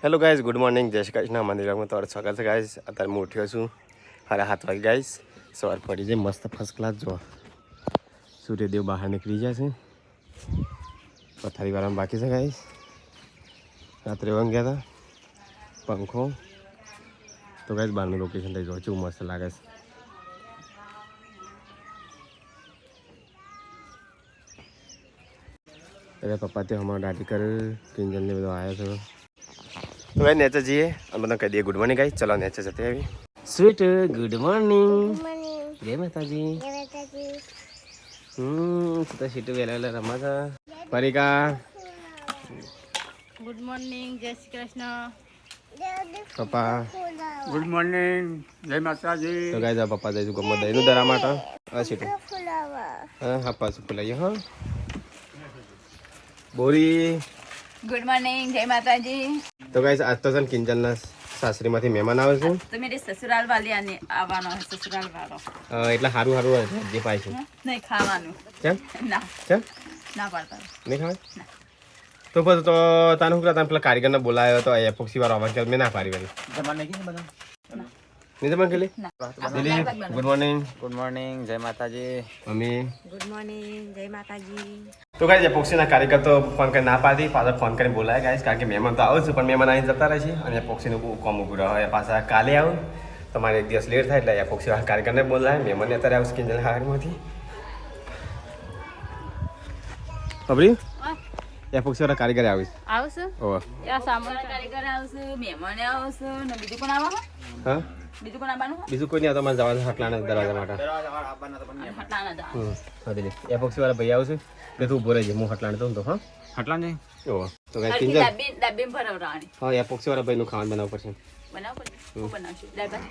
Hello guys, good morning. જય શ્રી કૃષ્ણ. મંદિરમાં તમારું સ્વાગત છે ગાઈઝ. અત્યારે હું ઉઠ્યો છું 7:30 ગાઈઝ. સવાર પડી જાય મસ્ત ફર્સ્ટ ક્લાસ. જો સૂર્યદેવ બહાર નીકળી જાય છે. પથારી વાળામાં બાકી છે ગાઈઝ. રાત્રે ઊંઘ ગયા હતા. પંખો તો ગાઈઝ બહારનું લોકેશન લઈ જાઓ, કેવું મસ્ત લાગે છે. પપ્પા ત્યાં હમણાં દાઢી કરે, કિંજલને બધો આવ્યો છે. તો ભાઈ નેચે જઈએ અને બધા કહી દઈએ ગુડ મોર્નિંગ ગાઈસ. ચલો નેચે જતે આવી. Sweet good morning. જય માતાજી. તો સીટુ વેલા રમા છે. પરિકા ગુડ મોર્નિંગ, જય શ્રી કૃષ્ણ. પપ્પા ગુડ મોર્નિંગ, જય માતાજી. તો ગાઈસ આ પપ્પા જઈશું ગમત દઈનું દરા માટે. આ સીટુ હા પાછું ફૂલાઈએ. હા બોરી ગુડ મોર્નિંગ, જય માતાજી. તો ગાઈસ આજ તો છે ને કિંજલના સાસરીમાંથી મહેમાન આવે છે. તો મેરે સસુરાલ વાલી આવવાનો છે, સસુરાલ વાળો. એટલે સારું સારું જે પાય છે. નહીં ખાવાનું. કેમ ના કેમ ના પાડતા. નહીં ખાવે? તો પછી તો તને શું પેલા કારીગરને બોલાયો તો એપોક્સી વાળો અવાજ મેં ના પાડી વાળી નહીં તમને ખેલી. Good morning. ગુડ મોર્નિંગ, જય માતાજી. મમ્મી ગુડ મોર્નિંગ, જય માતાજી. તો ગાઈસ એપોક્સીના કારીગર તો ફોન કરી ના પાડી, પાછા ફોન કરીને બોલાય ગાઈસ, કારણ કે મહેમાન તો આવે છે પણ મહેમાન અહીં જતા રહે છે અને એપોક્સીનું કોમ ઉભું રહે. પાછા કાલે આવું તમારે એક દિવસ લેટ થાય એટલે એપોક્સી વાળા કારીગરને બોલાય. મહેમાનને અત્યારે આવશે કિંજલ હારીમાંથી. ખબરી એપોક્સી વાળા કારીગર આવે છે. આવશે ઓહ યા સામાન કારીગર આવશે, મહેમાન આવશે ને બીજું કોણ આવવાનું? હા બીજું કોણ આવવાનું? બીજું કોઈ નહીં આવતો. મારે જવાનું હટલાના દરવાજા માટે. હટાણા જા. એપોક્સી વાળા ભાઈ આવશે એટલે તું ઉભો રહેજે. હું હટલાને તો હા હટલા નહીં. ઓહ તો ગાઈસ હરખી કિંજલ ડબ્બી ભરવરાણી. હા એપોક્સી વાળા ભાઈનું ખાવાનું બનાવવું પડશે. બનાવ પડશે. હું બનાવશું દાળ ભાત.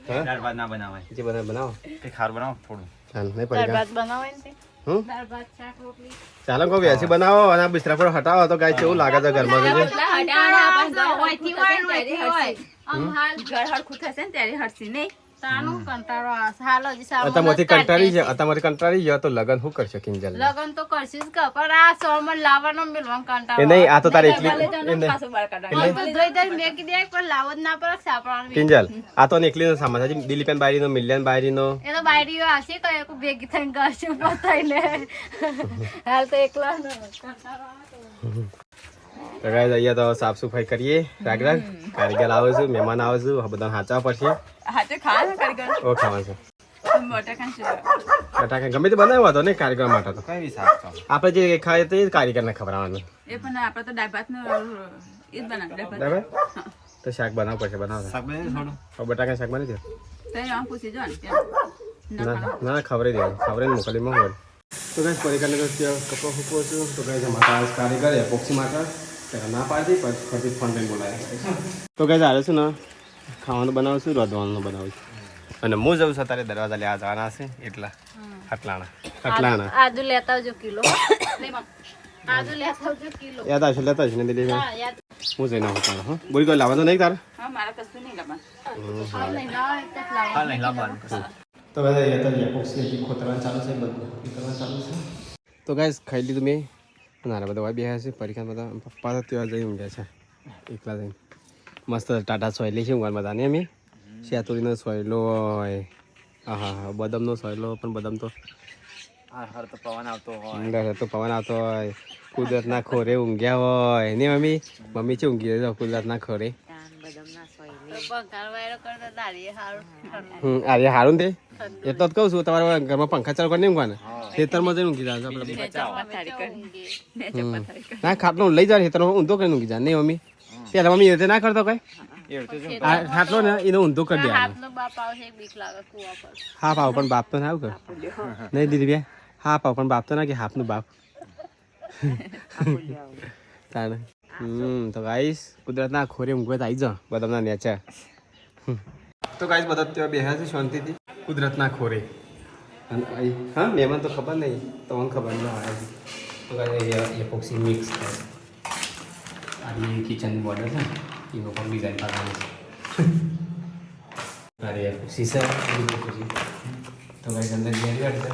હા દાળ ભાત ના બનાવાય. જે બધા બનાવો કંઈક ખાર બનાવો થોડું. ચાલ નહીં દાળ પડી ભાત બનાવાય ને તે? હમ દાળ ભાત, શાક, રોટલી. ચાલો કોઈ વેસી બનાવો અને આ બિસ્તરા પર હટાવો તો ગાય કેવું લાગે છે ઘરમાં છે. ઘર હરખું થશે ને ત્યારે હરસી નહીં. અત્યારમાંથી કંટાળી જાય, અત્યારમાંથી કંટાળી જાય તો લગન શું કરશે કિંજલ? લગન તો કરશીશ કે પણ આ સોમર લાવવાનો મિલવાનો કંટાળો. એ નહીં આ તો તારે એકલી પાછું બહાર કાઢવાનું. ધોઈ ધોઈ મેકી દે પણ લાવો જ ના પડે સાપડવાનું. કિંજલ આ તો એકલીનો સામાન છે. દિલીપેન બાયરીનો, મિલિયન બાયરીનો. એ તો બાયડીઓ આવશે કઈ ભેગી થઈને કરશું પતાઈ લે. હાલ તો એકલા ન કંટાળો આવે. તો ગાય અહીંયા તો સાફ સફાઈ કરીએ. રાગ રાગ કારીગર આવે છે, મહેમાન આવે છે, બધાને હાચવા પડશે. હાથે ખાવાનું કારીગર ઓ ખાવાનું છે બટાકા છે. બટાકા ગમે તે બનાવ્યો હતો ને કારીગર માટે તો. કઈ શાક તો આપણે જે ખાય તે કારીગરને ખવડાવવાનું. એ પણ આપણે તો દાળ ભાતનું એ જ બનાવ દાળ ભાત. બરાબર તો શાક બનાવવું પડશે. બનાવતા શાક બનાવી થોડું. બટાકા શાક બની દે. તો આમ પૂછી જો ને ના ના ખબરે દે ખબરે મોકલી મોકલ. તો ગાઈસ પરિકારને તો કપડો ફૂકવો છું. તો ગાઈસ માતા કારીગર એપોક્સી માટે ના પાડતી પછી ફોન કરીને બોલાય. તો ગાઈસ આવે છે ને ખાવાનું બનાવું છું, રોધવાનું બનાવું છું અને હું જઉં છું અત્યારે દરવાજા લેવા જવાના છે એટલા હટલાણા આદુ લેતા આવજો કિલો. આદુ લેતા આવજો કિલો. યાદ આવશે લેતા આવશે ને દિલ્હી હા યાદ. હું જઈને હટલાણા. હા બોલી કોઈ લાવવાનું નહીં તારે? હા મારા કશું નહીં લાવવાનું. હા નહીં લાવવાનું. તો ગાઈસ અત્યારે એપોક્સી ખોતરવાનું ચાલુ છે, બધું કરવાનું ચાલુ છે. તો ગાઈસ ખાઈ લીધું મેં. નાના બધા ભાઈ બેહ્યા છે. પરીક્ષા બધા પપ્પા તો ત્યાં જઈ ઊંઘ્યા છે એકલા જઈને. મસ્ત ટાટા સોયલી છે ઊંઘવાનું બધાને. અમે શેતુરીનો સોયલો હોય, હા હા બદામનો સોયલો, પણ બદામ તો હર તો પવન આવતો હોય. તો પવન આવતો હોય. કુદરતના ખોરે ઊંઘ્યા હોય ને મમ્મી. મમ્મી છે ઊંઘી રહી કુદરતના ખોરે. અરે હારું તે એટલો જ કહું છું. તમારા ઘરમાં પંખા ચાલુ કરીને ઊંઘવાના. ખેતરમાં જઈને ઊંઘી જાય ના ખાટલો લઈ જાય ખેતરમાં ઊંધો કરીને ઊંઘી જાય નહીં મમ્મી. પેલા મમ્મી એ રીતે ના કરતો કઈ ખાટલો ને એને ઊંધો કરી દેવાનો. હા પાવ પણ બાપ તો ના આવું કર નહીં દીદી બે. હા પાવ પણ બાપ તો ના કે હાફનું બાપ તારે. તો ગાઈસ કુદરતના ખોરે ઊંઘવા આવી જા બધાના નેચા. તો ગાઈસ બધા ત્યાં બેહ્યા છે શાંતિથી કુદરતના ખોરે. હા મહેમાન તો ખબર નહીં, તમને ખબર ના આવે. તો ગાઈસ એપોક્સી મિક્સ થાય. આ કિચનની બોર્ડર છે ને એનો પણ ડિઝાઇન કરવાની છે. અરે એપોક્સી છે તો ગાઈસ અંદર જે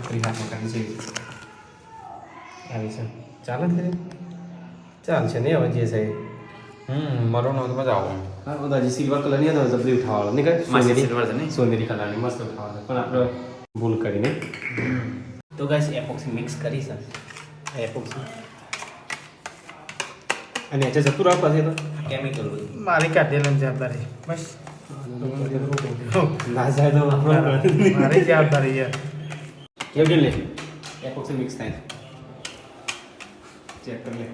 ફ્રી હાથમાં કાઢી છે આવી છે. ચાલે છે ચાલશે નહીં હવે જે છે મરૂન હોય તો મજા આવે હા તો હજી સિલ્વર કલરની હતો જબરી ઉઠાવવાનો નહીં કઈ માસી સિલ્વર છે નહીં સોનેરી કલરની મસ્ત ઉઠાવવાનો પણ આપણે ભૂલ કરીને તો ગાઈસ એપોક્સી મિક્સ કરી છે એપોક્સી અને એચે જતું રાખ પછી તો કેમિકલ બધું મારી કાઢેલો જવાબદારી બસ ના જાય તો મારી જવાબદારી યાર કેવું કે લે એપોક્સી મિક્સ થાય ચેક કરી લે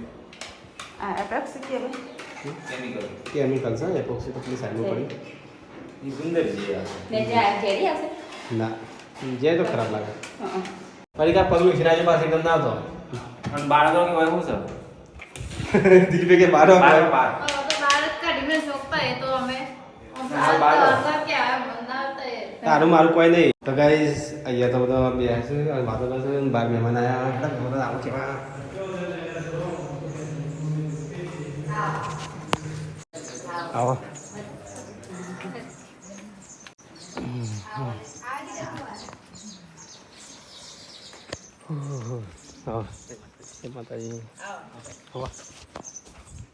કેમિકલ કેમિકલ છે એપોક્સી તો પેલી સાઈડમાં પડી એ સુંદર છે યાર ના જે તો ખરાબ લાગે ફરી કા પગલું ખીરાજે પાસે એકદમ ના આવતો પણ બાળકો કે હોય શું દીદી કે બારો છે બાર તો બાર જ કાઢીને શોખતા એ તો અમે હા, બાર. કે આવે મંદાવતા એ તારું મારું કોઈ નહીં તો ગાઈસ અહીંયા તો બધો બેસે અને વાતો કરશે અને બાર મહેમાન આવ્યા બધા આવું કેવા આવો આવો એ માતાજી આવો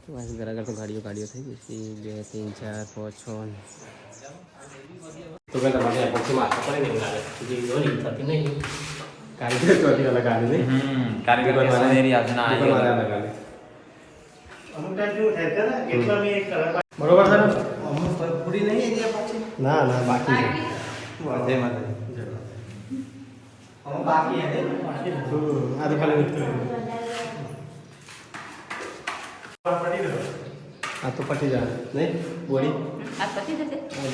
બસ ઘરા તો ગાડીઓ થઈ ગઈ છે 2 3 4 5 6 તો કઈ તમારે એપોક્સી માથા પડે નહીં લાગે જે જોની થતી નહીં કારીગર તો હતી લગાડી નહીં કારીગર કે સોનેરી આવશે ના દુકાન વાળા લગાડે અમુક ટાઈમ જેવું થાય છે ને એટલા મેં એક કલર બરોબર છે ને અમુક પૂરી નહીં એની એપોક્સી ના ના બાકી છે જય માતાજી અમુક બાકી હે બાકી આ તો ખાલી આ તો પટી જાય નહીં બોડી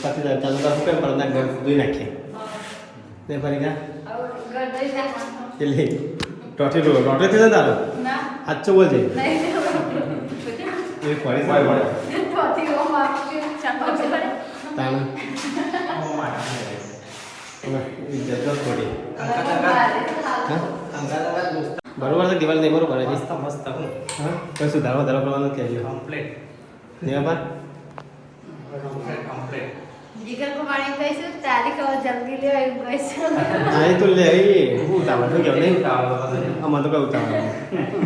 પતી જાય ચાલો તો શું કેમ પડદા ઘર ધોઈ નાખીએ ને ફરી ગયા ઘર દઈ નાખવાનું. પેલી રોટી થઈ જાય તારો ના સાચું બોલજે નહીં એ ફરી ચોથી ઓમ આપી ચાલો પડે તાણ જતો થોડી બરોબર છે દિવાલ નહીં બરોબર છે મસ્ત મસ્ત હું હા કઈ સુધારવા ધારો કરવાનો કહેજો કમ્પ્લીટ નિયમન કમ્પ્લીટ જીગર કો પાણી કહીશું તારી ખબર જલ્દી લે એવું કહીશું હા એ તો લે એ હું ઉતાવળ તો કેવું નહીં આમાં તો કઈ ઉતાવળ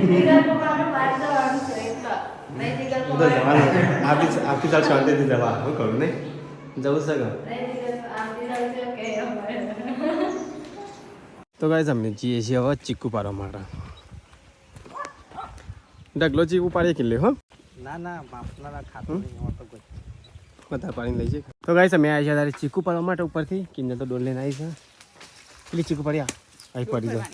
જીગર કો પાણી બહાર જવાનું છે એટલે નહીં જીગર કો હું તો જવાનું આપી ચાલ શાંતિથી જવા હું કરું નહીં જવું છે કે નહીં જીગર આમથી જવું છે કે અમારે તો ગાઈસ અમે જઈએ છીએ હવે ચીકુ પાડવા માટે ઢગલો ચીકુ પાડીએ કિલ્લે હો ના ના બાપના ખાતું નહીં એમાં તો કોઈ બધા પાડીને લઈ જઈએ તો ગાઈસ અમે આવ્યા છીએ તારે ચીકુ પાડવા માટે ઉપરથી કિન્ને તો ડોલ લઈને આવી છે પેલી ચીકુ પડી આવી પડી જાય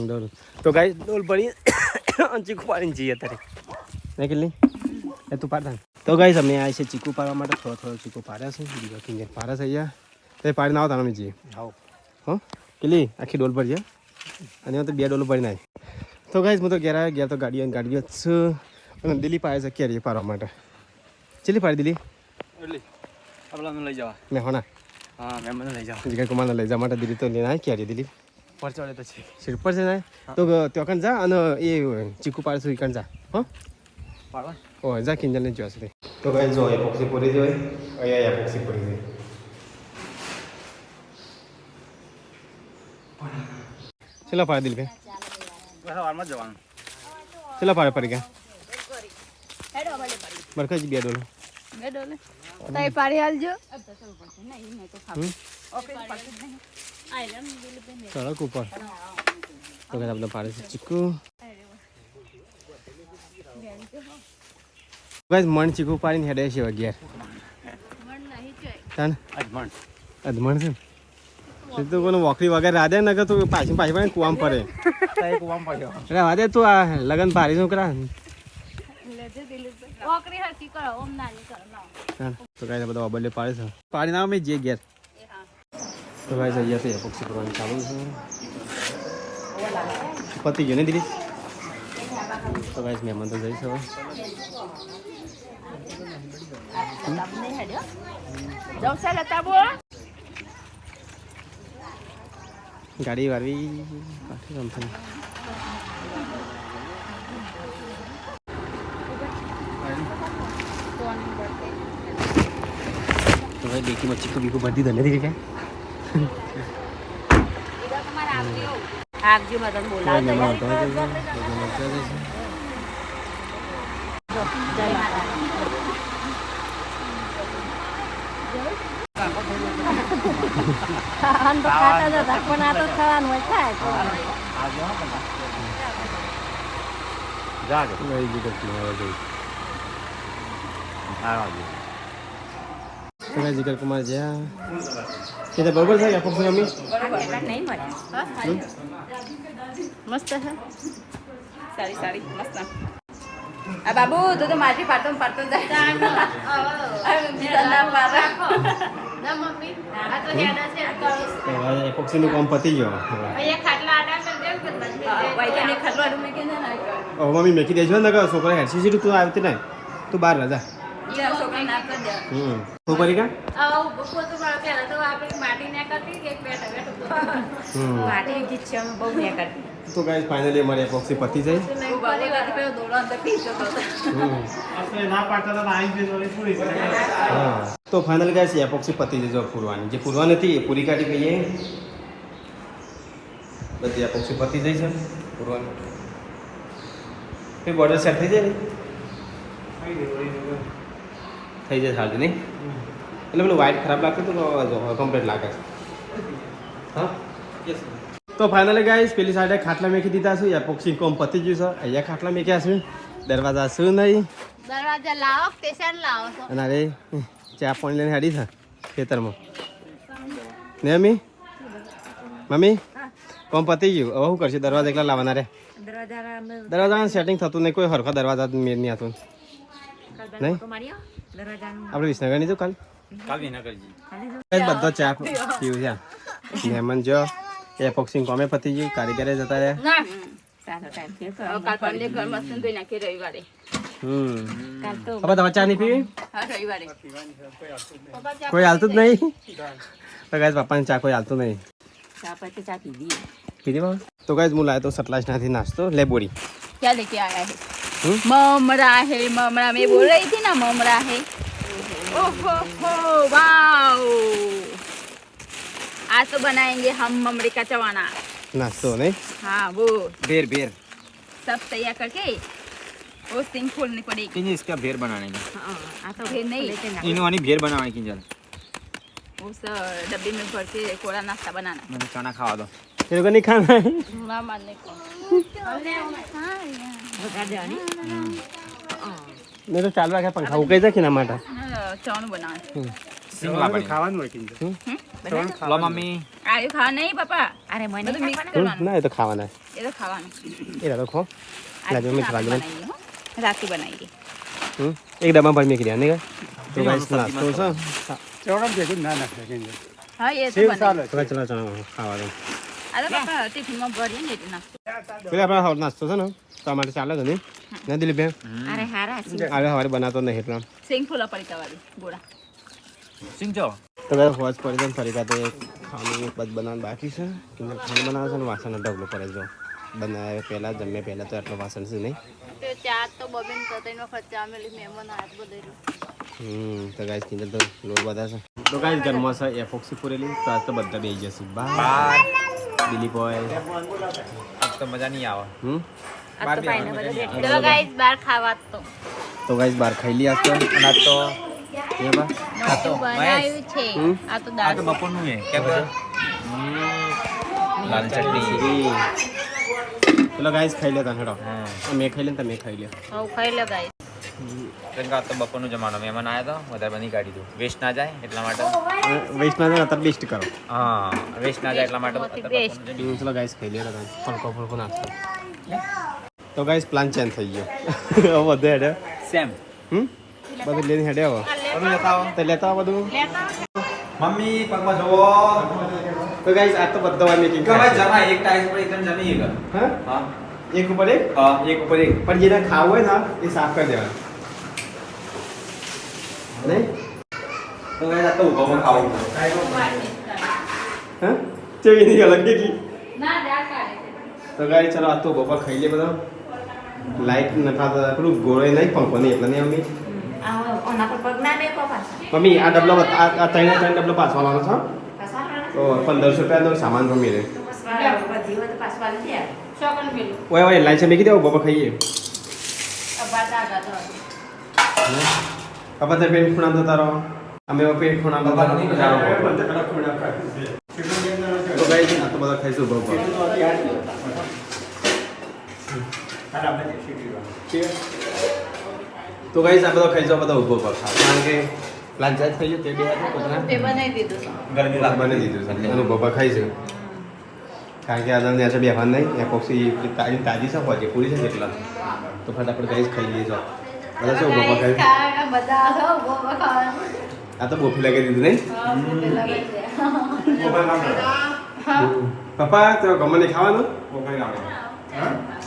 ડોલ તો ગાઈસ ડોલ પડી અને ચીકુ પાડીને જઈએ અત્યારે નહીં કિલ્લી એ તું પાડતા તો ગાઈસ અમે આવ્યા છીએ ચીકુ પાડવા માટે થોડો ચીકુ પાડ્યા છે બીજો કિન્ને પાડ્યા છે અહીંયા તો એ પાડીને આવતા અમે જઈએ આવો હો કેટલી આખી ડોલ પર છે અને એમાં તો 2 ડોલ ભરીને આવી તો ગાઈસ હું તો ગયા તો ગાડીઓ જ છે અને દિલ્હી પાસે છે કેરી પાડવા માટે ચેલી પાડી દિલ્હી એટલે આપણાને લઈ જવા મેં હોના હા મહેમાન લઈ જવા જગ્યા કુમારને લઈ જવા માટે દિલ્હી તો લઈને આવી કેરી દિલ્હી પર ચડે તો છે સીટ પર છે ને તો ત્યાં જા અને એ ચીકુ પાડશું ઈકણ જા હો પાડવા ઓ જા કિંજલને જોશે તો ગાઈસ જો એપોક્સી પૂરી જોઈ અહીંયા એપોક્સી પૂરી જોઈ ચલો પાડે દિલ ભાઈ સવારમાં જ જવાનું ચલો પાડે પડી ગયા હેડો ભલે પડી બરખાજી 2 ડોલ હેડો લે તઈ પાડી હાલજો સડક ઉપર તો કે આપણે પાડે છે ચીકુ ગાઈસ મણ ચીકુ પાડીને હેડે છે 11 મન નહીં જોઈ તાન અજમણ અધમણ છે એ તો કોને વોકરી વગર રાધે ન કે તું પાછી પાછી કુવામ પડે તાઈ કુવામ પડ્યો અરે વાદે તું આ લગન ભારી શું કરા લેજે દિલીપ ઓકરી હરકી કરો ઓમ નાની કરો લાવ તો કાંઈ બધા અબલે પાડે છે પાડી ના અમે જે ઘેર એ હા તો ભાઈ અહીંયા તો એપોક્સી કરવાનું ચાલુ છે પતી ગયો ને દિલીપ તો ભાઈ મહેમાન તો જઈશ હવે જાઉં છે લતા બો ગાડી વારવી કાઠી કંપની તો ભાઈ દેખીમાં ચીકુ બીકુ બધી ધને દીધી ક્યાં આગજી મદન બોલાવ મહેમાન તો તો જય માતા ખાવાનું તો ખાતા જ હતા પણ આ તો ખાવાનું હોય ખાય તો જા કે લઈ જીગર કુમાર જઈ તો ગાઈસ જીગર કુમાર જ્યાં કે તે બરોબર છે એપોક્સી મમ્મી મસ્ત છે સારી સારી મસ્ત આ બાબુ તું તો માટી પાડતો જાય એપોક્સી નું કામ પતી ગયો મમ્મી મેકી દેજો ને કે છોકરા હેડસી સીટ તું આવતી ને તું બહાર રજા શું કરી કા તો ગાઈસ ફાઇનલી અમારી એપોક્સી પતી જાય આપણે ના પાડતા હતા આઈ બે જોડે પૂરી છે હા તો ફાઇનલી ગાઈસ એપોક્સી પતી જાય જો પૂરવાની જે પૂરવાની હતી એ પૂરી કાઢી ગઈ બધી એપોક્સી પતી જાય છે પૂરવાની એ બોર્ડર સેટ થઈ જાય ને થઈ જાય સારું નહીં એટલે પેલું વ્હાઈટ ખરાબ લાગતું હતું તો કમ્પ્લીટ લાગે છે હા તો ફાઇનલી ગાઈસ પેલી સાઈડે ખાટલા મેકી દીધા છે એપોક્સી કોમ પતી ગયું છે અહીંયા ખાટલા મેક્યા છે દરવાજા શું નહીં દરવાજા લાવો સ્ટેશન લાવો છો અને અરે ચા પાણી લઈને હાડી છે ખેતરમાં ને મમ્મી કોમ પતી ગયું હવે શું કરશે દરવાજા એકલા લાવવાના રે દરવાજા સેટિંગ થતું નહીં કોઈ હરખા દરવાજા મેળ નહીં આવતું નહીં આપણે વિસનગર નહીં જો કાલ બધો ચા પીવું છે મહેમાન જો એપોક્સી કોમે પતી ગયું કારીગરે જતા રહ્યા કાલ પરમ ઘર મસ્ત ધોઈ નાખી રવિવારે હવે તમારે ચા નહીં પીવી હા રવિવારે કોઈ હાલતું જ નહીં તો ગાઈસ પપ્પાને ચા કોઈ હાલતું નહીં ચા પછી ચા પીધી પીધી બાબા તો ગાઈસ હું લાવ્યો તો સટલાસનાથી નાસ્તો લે બોરી क्या लेके आया है ममरा है ममरा मैं बोल रही थी ना ममरा है ओहो हो वाओ आज तो बनाएंगे हम ममरे का चवाना નાસ્તો નહીં हाँ वो बेर बेर सब तैयार करके वो सिंग खोलनी पड़ेगी किंजल इसका बेर बनाने का हाँ आ तो फिर नहीं इन्होंने बेर बनाने किंजल उस डब्बे में भर के थोड़ा नाश्ता बनाना मैंने खाना खावा दो એ લોકો નહીં ખાના ना मानने को નહીં તો ચાલુ રાખે પંખા ઉકાઈ જાય કે ના માટે चौन बनाना सिंगला बनी ખાવાનું હોય કિંજલ लो मम्मी आयु खा नहीं पापा अरे मैं तो मिक्स करवाना ના એ તો ખાવાના ये तो खावाना એ તો ખો લાજો મેં ખાવા દઉં रात को बनाएंगे એક ડબ્બા ભરી મેકી દે નહીં તો ગાઈસ નાસ્તો છે ચોરમ ભેગું ના નાખે કિંજલ हाँ ये तो સેવ बनाएंगे ચાલે તો ચલો ચલો ખાવા દઉં अरे पापा टिफिन में भरिए नहीं ना પેલા આપણે હવે નાસ્તો છે ને તમારે ચાલે છે નહીં ના દિલીપ બેન अरे हारा હવે સવારે બનાવતો નહીં એટલે सिंग फूला पड़ता वाली गोड़ा सिंग जाओ તો ગાઈસ હોજ પડી જાય ફરી કાતે ખાવાનું બધ બનાવવાનું બાકી છે કે ખાવાનું બનાવે છે ને વાસણ ઢગલો પડે જો બનાવે પહેલાં જમે પહેલાં તો આટલો વાસણ છે નહીં તે ચાર તો બબેન તતઈનો ખર્ચા મેલી મહેમાન હાથ બધેલું તો ગાઈસ કિંજલ તો લોટ બધા છે તો ગાઈસ ઘરમાં છે એપોક્સી પૂરેલી તો આજ તો બધા બેસી જશે બાય દિલીપ હોય अब तो मजा नहीं आवा अब तो पानी बदल ચલો ગાઈસ બાર ખાવા તો ગાઈસ બહાર ખાઈ લઈએ આજ તો अनाज तो એ બા બનાવ્યું છે આ તો आ દાળ तो बपोर नु है क्या बोला लाल चटनी ચલો ગાઈસ ખાઈ લેતા હેડો हाँ મેં ખાઈ લે તમે ખાઈ લે હું ખાઈ લે ગાઈસ तो बपोर नु जमानो मेहमान आया तो વધારે બની કાઢી દો વેસ્ટ ના જાય એટલા માટે વેસ્ટના છે અત્યારે બેસ્ટ કરો હા વેસ્ટ ના જાય એટલા માટે ચલો ગાઈસ ખાઈ લે ફળકો ફળકો નાસ્તો તો ગાઈસ પ્લાન ચેન્જ થઈ ગયો હવે બધે હેડે સેમ બધું લઈને હેડે હવે બધું લેતા આવો તો લેતા આવો બધું મમ્મી પગમાં જોવો તો ગાઈસ આ તો બધા હોય મેકિંગ કે ભાઈ જમા એક ટાઈસ પર એકદમ જમી ગયો હા હા એક ઉપર એક હા એક ઉપર એક પણ જેને ખાવું હોય ને એ સાફ કરી દેવાનું નહીં તો ગાઈસ આ તો ઉભો ખાવું હા ચેવી નહીં અલગ કે ना दाल काढ़े તો ગાઈસ ચલો આ તો બપોર ખાઈ લે બધા લાઈટ નખા પેલું ગોળે નહીં પંખો નહીં એટલે નહીં અમી ઓના પર પગ ના મેકો પાછા મમ્મી આ ડબલો આ ત્રણ ડબલો પાછવાનો છે તો 1500 રૂપિયાનો સામાન મમ્મી રે બધી હોય તો પાછવા લે ચોકન મેલું ઓય ઓય લાઈટ મેકી દેવો બપોર ખાઈએ અબાતા ગાતો પાપા તે પેન્ટ ખૂણા જતા રહો અમે પેન્ટ ખૂણા જતા રહો તો ગાઈસ આ તો બધા ખાઈશું બહુ તો ગાઈસ આ બધા ખાઈશું બધા ઉભો પર કારણ કે લાંચાઈ થઈ ગયું તે બે હતા પોતાના તે બનાવી દીધું છે. ગરમી લાગ બની દીધું છે એનું બપા ખાઈશું કારણ કે આનંદ ન્યાસે બેહવાન નહીં એપોક્સી તાજી છે હોય પૂરી છે કેટલા તો ફટાફટ ગાઈસ ખાઈ લઈએ જો બધા શું બપા ખાઈ બધા આવો, બોબા ખાવાનું. આ તો બોફી લાગી દીધું નહીં હા, ભૂખ લાગી છે. પપ્પા તો ગમે નહીં ખાવાનું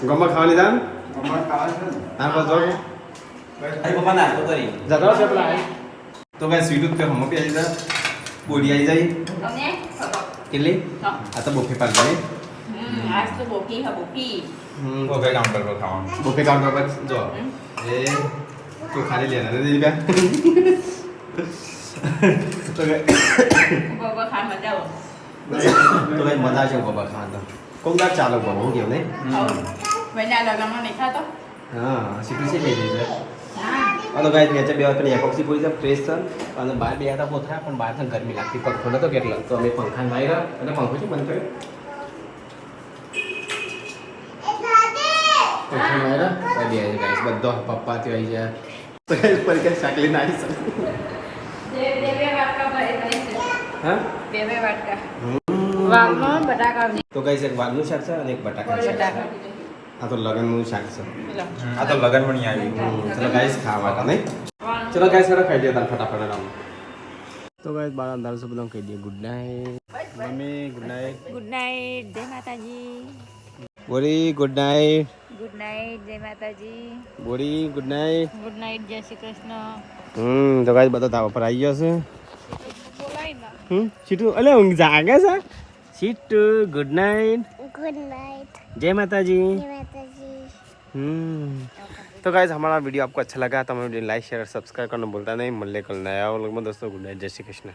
ગમે ખાવાની જાન હા બસ જો જતો છે પેલા તો ગાઈસ સ્વીટ ઉપર હમ પી આવી જા બોડી આવી જાય તમને ખબર. કેટલી હા. આ તો બોફી પાડ દે આજ તો બોકી હા બોકી. બોફે કાઉન્ટર પર જો એ તું ખાલી લેના દે દીકા તો બોબા ખા મજા આવે. ગાઈસ મજા આવશે બાબા ખાવા તો કોક દાર ચાલો બાબા હું કેવું નહીં વૈના લગનમાં નહીં ખાતો. હા સીટું છે લઈ લીધું હા. તો ગાઈસ મેચે બે વાર પેલી એપોક્સી પૂરી છે ફ્રેશ છે અને બહાર બે હતા પોથા પણ બહાર થી ગરમી લાગતી પંખો નતો કેટલો તો અમે પંખા બહાર અને પંખો શું બંધ કર્યો પંખો બહાર બે ગાઈસ બધો પપ્પા ત્યાં આવી જાય તો ગાઈસ પર કે શાકલી નાખી શકે બે વાટકા ભરે ભરે છે. હા બે વાટકા. વાલમાં બટાકા તો ગાઈસ એક વાલનું શાક છે અને એક બટાકાનું શાક છે બટાકા. આ તો લગનનું શાક છે લો. આ તો લગન પણ નહીં આવ્યું ચલો ગાઈસ ખાવા હતા નહીં ચલો ગાઈસ ચલો ખાઈ લઈએ ફટાફટ આરામ તો ગાઈસ બાર અંધારું છે બધા કહી દઈએ good night mummy good night good night જય માતાજી. બોરી ગુડ નાઇટ ગુડ નાઇટ જય માતાજી. બોરી ગુડ નાઇટ ગુડ નાઇટ જય શ્રી કૃષ્ણ. તો ગાઈસ બધા તાવ પર આવી ગયો છે સીટુ અલે ઊંઘ જાગે છે સીટુ ગુડ નાઇટ ગુડ નાइट जय माता जी जय माता जी. तो गाइस हमारा वीडियो आपको अच्छा लगा तो हमें लाइक शेयर सब्सक्राइब करना भूलता नहीं मिलने कल नया व्लॉग में दोस्तों गुड नाइट जय श्री कृष्ण.